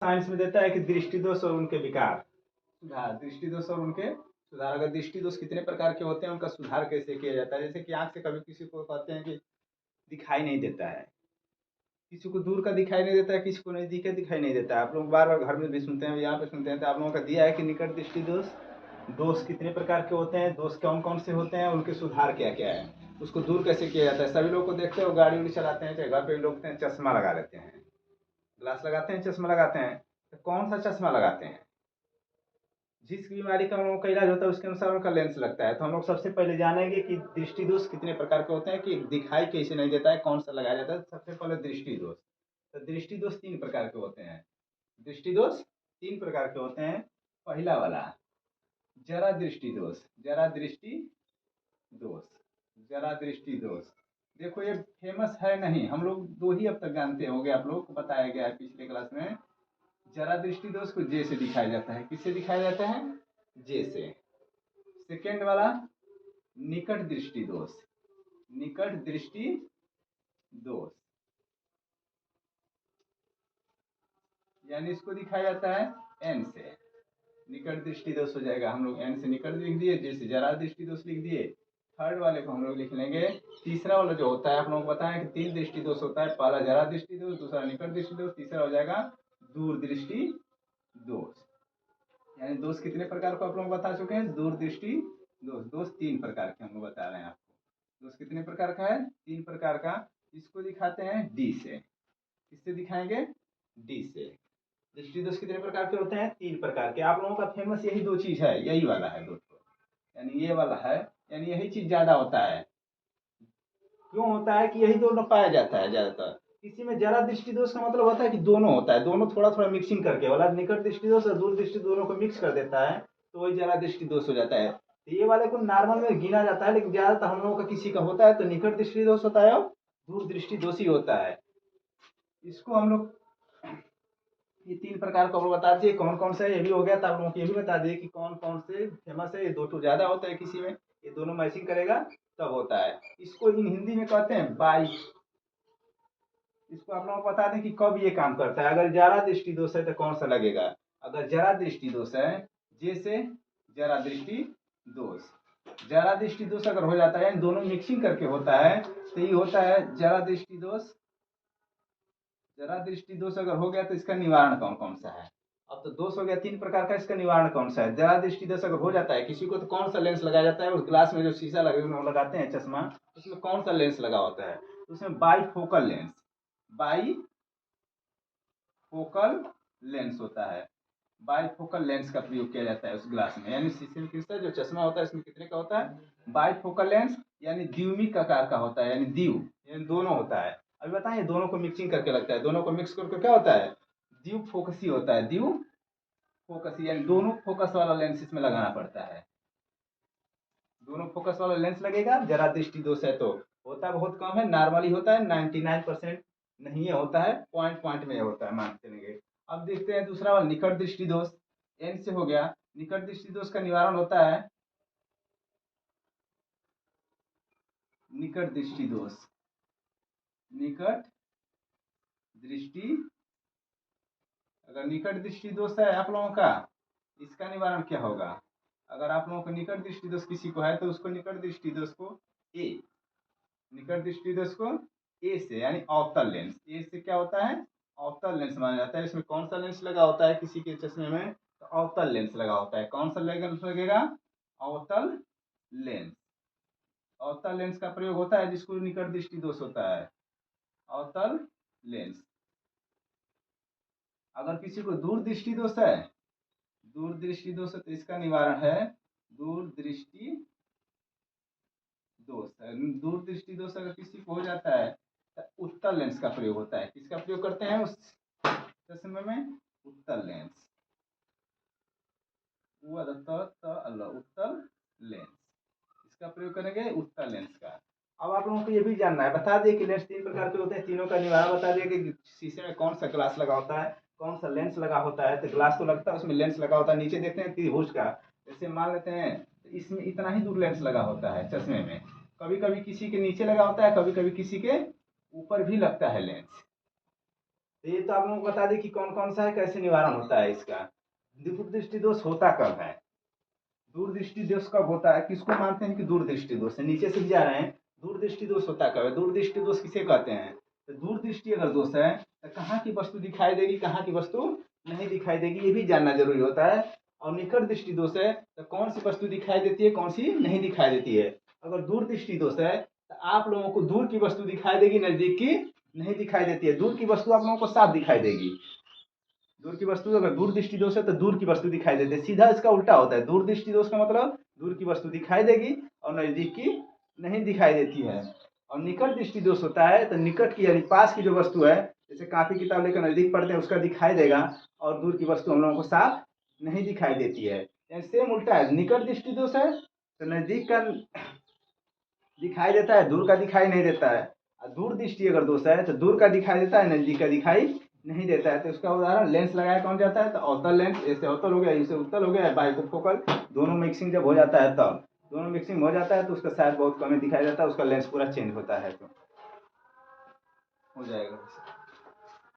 Science में देता है कि दृष्टि दोष और उनके विकार सुधार, दृष्टि दोष और उनके सुधार। अगर दृष्टि दोष कितने प्रकार के होते हैं, उनका सुधार कैसे किया जाता है। जैसे कि आंख से कभी किसी को कहते हैं कि दिखाई नहीं देता है, किसी को दूर का दिखाई नहीं देता है, किसी को नजदीक का दिखाई नहीं देता है। आप लोग बार बार घर में भी सुनते हैं, यहाँ पे सुनते हैं, तो आप लोगों का दिया है कि निकट दृष्टि दोष दोष कितने प्रकार के होते हैं, दोष कौन कौन से होते हैं, उनके सुधार क्या क्या है, उसको दूर कैसे किया जाता है। सभी लोग को देखते हो गाड़ी उड़ी चलाते हैं, चाहे घर पे लोग चश्मा लगा लेते हैं, ग्लास लगाते हैं, चश्मा लगाते हैं, तो कौन सा चश्मा लगाते हैं। जिस बीमारी का हम लोगों का इलाज होता है उसके अनुसार उनका लेंस लगता है। तो हम लोग सबसे पहले जानेंगे कि दृष्टि दोष कितने प्रकार के होते हैं, कि दिखाई कैसे नहीं देता है, कौन सा लगाया जाता है। सबसे पहले दृष्टि दोष। तो दृष्टि दोष 3 प्रकार के होते हैं। दृष्टि दोष 3 प्रकार के होते हैं। पहला वाला जरा दृष्टि दोष, जरा दृष्टि दोष, जरा दृष्टि दोष। देखो ये फेमस है नहीं, हम लोग 2 ही अब तक जानते होंगे, आप लोग को बताया गया है पिछले क्लास में। जरा दृष्टि दोष को जे से दिखाया जाता है। किससे दिखाया जाता है? जे से। सेकेंड वाला निकट दृष्टि दोष, निकट दृष्टि दोष, यानी इसको दिखाया जाता है एन से। निकट दृष्टि दोष हो जाएगा, हम लोग एन से निकट लिख दिए, जैसे जरा दृष्टि दोष लिख दिए। थर्ड वाले को हम लोग लिख लेंगे। तीसरा वाला जो होता है, आप लोगों को बताएं कि 3 दृष्टि दोष होता है। पहला जरा दृष्टि दोष, दूसरा निकट दृष्टि दोष, तीसरा हो जाएगा दूर दृष्टि दोष। यानी दोष कितने प्रकार को आप लोग बता चुके हैं? दूर दृष्टि दोष। दोष 3 प्रकार के हम लोग बता रहे हैं आपको। दोष कितने प्रकार का है? 3 प्रकार का। इसको दिखाते हैं डी से। किससे दिखाएंगे? डी से। दृष्टि दोष कितने प्रकार के होते हैं? 3 प्रकार के। आप लोगों का फेमस यही 2 चीज है, यही वाला है दोस्तों, यानी ये वाला है, यानी यही चीज ज्यादा होता है। क्यों होता है कि यही दोनों पाया जाता है ज्यादातर। किसी में जरा दृष्टि दोष का मतलब होता है कि दोनों होता है, दोनों थोड़ा थोड़ा मिक्सिंग करके, वाला निकट दृष्टि दोष और दूर दृष्टि दोनों को मिक्स कर देता है, तो वही जरा दृष्टि दोष हो जाता है। तो ये वाले को नॉर्मल में गिना जाता है, लेकिन ज्यादातर हम लोगों का किसी का होता है तो निकट दृष्टि दोष होता है और दूर दृष्टि दोष ही होता है। इसको हम लोग ये 3 प्रकार को बता दिए कौन कौन सा है। ये भी हो गया, तो आप लोगों को ये भी बता दिए कि कौन कौन से फेमस है। ये 2 ज्यादा होता है किसी में, ये दोनों मैचिंग करेगा तब होता है। इसको इन हिंदी में कहते हैं बाई। इसको आप लोगों को बता दें कि कब ये काम करता है। अगर जरा दृष्टि दोष है तो कौन सा लगेगा? अगर जरा दृष्टि दोष है, जैसे जरा दृष्टि दोष, जरा दृष्टि दोष अगर हो जाता है, दोनों मिक्सिंग करके होता है, तो ये होता है जरा दृष्टि दोष। जरा दृष्टि दोष अगर हो गया तो इसका निवारण कौन कौन सा है? अब तो दोष हो गया 3 प्रकार का, इसका निवारण कौन सा है? जरा दृष्टि दोष अगर हो जाता है किसी को, तो कौन सा लेंस लगाया जाता है? उस ग्लास में जो शीशा लगे लगाते हैं चश्मा, उसमें कौन सा लेंस लगा होता है? उसमें bifocal lens, by focal lens होता है। बाईफोकल लेंस का प्रयोग किया जाता है उस ग्लास में, यानी शीशे में किसका जो चश्मा होता है इसमें कितने का होता है? बाईफोकल लेंस, यानी द्विमिक आकार का होता है, यानी द्विव, यानी दोनों होता है। अभी बताएं, दोनों को मिक्सिंग करके लगता है, दोनों को मिक्स करके क्या होता है? द्विव फोकसी होता है, द्विव फोकसी, यानी दोनों फोकस वाला लेंस इसमें लगाना पड़ता है। दोनों फोकस वाला लेंस लगेगा। जरा दृष्टि दोष है तो होता बहुत कम है, नॉर्मली होता है, 99% नहीं होता है, पॉइंट पॉइंट में होता है, मान चलेंगे। अब देखते हैं दूसरा वाला निकट दृष्टि दोष। एन से हो गया। निकट दृष्टि दोष का निवारण होता है निकट दृष्टि दोष, निकट दृष्टि, अगर निकट दृष्टि दोष है आप लोगों का, इसका निवारण क्या होगा? अगर आप लोगों को निकट दृष्टि दोष किसी को है तो उसको निकट दृष्टि दोष को ए, निकट दृष्टि दोष को ए से, यानी अवतल लेंस, ए से क्या होता है? अवतल लेंस माना जाता है। इसमें कौन सा लेंस लगा होता है किसी के चश्मे में? तो अवतल लेंस लगा होता है। कौन सा लेंस लगेगा? अवतल लेंस। अवतल लेंस का प्रयोग होता है जिसको निकट दृष्टि दोष होता है, अवतल लेंस। अगर किसी को दूर दृष्टि दोष है, दूर दृष्टि दोष है, तो इसका निवारण है दूर दृष्टि दोष। दूर दृष्टि दोष अगर किसी को हो जाता है तो उत्तल लेंस का प्रयोग होता है। किसका प्रयोग करते हैं उस चश्मे में? उत्तल लेंस, उत्तल लेंस, इसका प्रयोग करेंगे उत्तल लेंस का। अब आप लोगों को ये भी जानना है, बता दिए कि लेंस 3 प्रकार के होते हैं, तीनों का निवारण बता दिए कि शीशे में कौन सा ग्लास लगा होता है, कौन सा लेंस लगा होता है। तो ग्लास तो लगता है, उसमें लेंस लगा होता है, नीचे देखते हैं त्रिभुज का, जैसे मान लेते हैं इसमें इतना ही दूर लेंस लगा होता है चश्मे में। कभी कभी किसी के नीचे लगा होता है, कभी कभी किसी के ऊपर भी लगता है लेंस। तो ये तो आप लोगों को बता दें कि कौन कौन सा है, कैसे निवारण होता है इसका। दूरदृष्टि दोष होता कब है, दूरदृष्टि दोष कब होता है, किसको मानते हैं कि दूरदृष्टि दोष है, नीचे से ही जा रहे हैं। दूरदृष्टि दोष होता कब है, दूरदृष्टि दोष किसे कहते हैं। तो दूरदृष्टि अगर दोष है तो कहाँ की वस्तु दिखाई देगी, कहाँ की वस्तु नहीं दिखाई देगी, ये भी जानना जरूरी होता है। और निकट दृष्टि दोष है तो कौन सी वस्तु दिखाई देती है, कौन सी नहीं दिखाई देती है। अगर दूरदृष्टि दोष है तो आप लोगों को दूर की वस्तु दिखाई देगी, नजदीक की नहीं दिखाई देती है। दूर की वस्तु आप लोगों को साफ दिखाई देगी, दूर की वस्तु, अगर दूर दृष्टि दोष है तो दूर की वस्तु दिखाई देती है। सीधा इसका उल्टा होता है, दूर दृष्टि दोष का मतलब दूर की वस्तु दिखाई देगी और नजदीक की नहीं दिखाई देती है। और निकट दृष्टि दोष होता है तो निकट की यानी पास की जो वस्तु है, जैसे कापी किताब लेकर नजदीक पढ़ते हैं उसका दिखाई देगा, और दूर की वस्तु हम लोगों को साफ नहीं दिखाई देती है। यानी सेम उल्टा है, निकट दृष्टि दोष है तो नजदीक का दिखाई देता है, दूर का दिखाई नहीं देता है। और दूर दृष्टि अगर दोष है तो दूर का दिखाई देता है, नजदीक का दिखाई नहीं देता है। तो उसका उदाहरण लेंस लगाया कौन जाता है, तो अवतल लेंस, ऐसे अवतल हो गया, इसे उत्तल हो गया, बाइफोकल, दोनों मिक्सिंग जब हो जाता है, तब दोनों मिक्सिंग हो जाता है तो उसका साइज बहुत कम दिखाई देता है, उसका लेंस पूरा चेंज होता है, तो हो जाएगा।